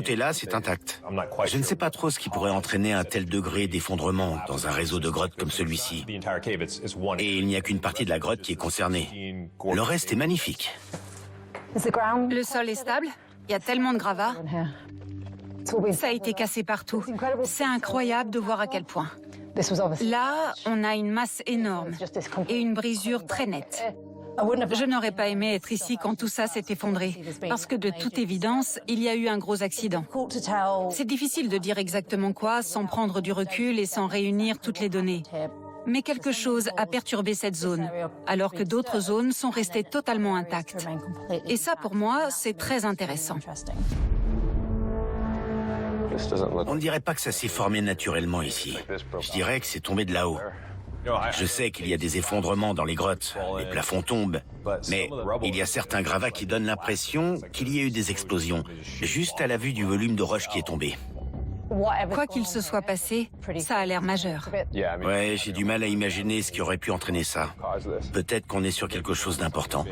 Côté-là, c'est intact. Je ne sais pas trop ce qui pourrait entraîner un tel degré d'effondrement dans un réseau de grottes comme celui-ci. Et il n'y a qu'une partie de la grotte qui est concernée. Le reste est magnifique. Le sol est stable. Il y a tellement de gravats. Ça a été cassé partout. C'est incroyable de voir à quel point. Là, on a une masse énorme et une brisure très nette. Je n'aurais pas aimé être ici quand tout ça s'est effondré, parce que de toute évidence, il y a eu un gros accident. C'est difficile de dire exactement quoi sans prendre du recul et sans réunir toutes les données. Mais quelque chose a perturbé cette zone, alors que d'autres zones sont restées totalement intactes. Et ça, pour moi, c'est très intéressant. On ne dirait pas que ça s'est formé naturellement ici. Je dirais que c'est tombé de là-haut. Je sais qu'il y a des effondrements dans les grottes, les plafonds tombent, mais il y a certains gravats qui donnent l'impression qu'il y a eu des explosions, juste à la vue du volume de roche qui est tombé. Quoi qu'il se soit passé, ça a l'air majeur. Ouais, j'ai du mal à imaginer ce qui aurait pu entraîner ça. Peut-être qu'on est sur quelque chose d'important.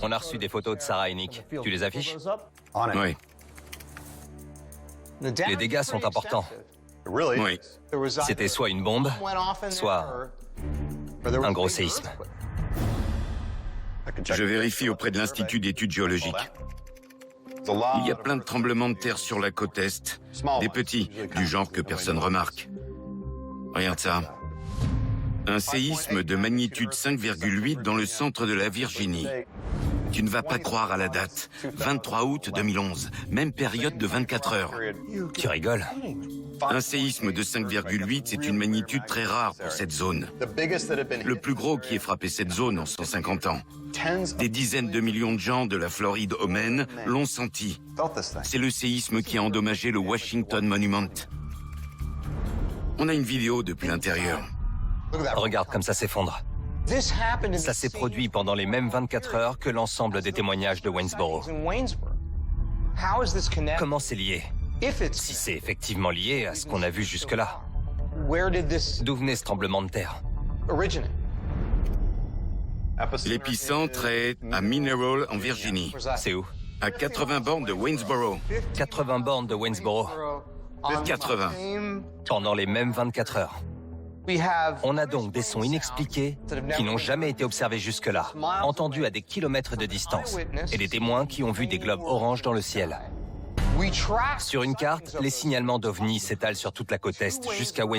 On a reçu des photos de Sarah et Nick. Tu les affiches? Oui. Les dégâts sont importants. Oui. C'était soit une bombe, soit un gros séisme. Je vérifie auprès de l'Institut d'études géologiques. Il y a plein de tremblements de terre sur la côte Est. Des petits, du genre que personne remarque. Regarde ça. Un séisme de magnitude 5,8 dans le centre de la Virginie. Tu ne vas pas croire à la date. 23 août 2011, même période de 24 heures. Tu rigoles? Un séisme de 5,8, c'est une magnitude très rare pour cette zone. Le plus gros qui ait frappé cette zone en 150 ans. Des dizaines de millions de gens de la Floride au Maine l'ont senti. C'est le séisme qui a endommagé le Washington Monument. On a une vidéo depuis l'intérieur. Regarde comme ça s'effondre. Ça s'est produit pendant les mêmes 24 heures que l'ensemble des témoignages de Waynesboro. Comment c'est lié? Si c'est effectivement lié à ce qu'on a vu jusque-là. D'où venait ce tremblement de terre? L'épicentre est à Mineral en Virginie, C'est où? à 80 bornes de Waynesboro. 80 bornes de Waynesboro. 80. Pendant les mêmes 24 heures. On a donc des sons inexpliqués qui n'ont jamais été observés jusque-là, entendus à des kilomètres de distance, et des témoins qui ont vu des globes oranges dans le ciel. Sur une carte, les signalements d'OVNI s'étalent sur toute la côte Est jusqu'à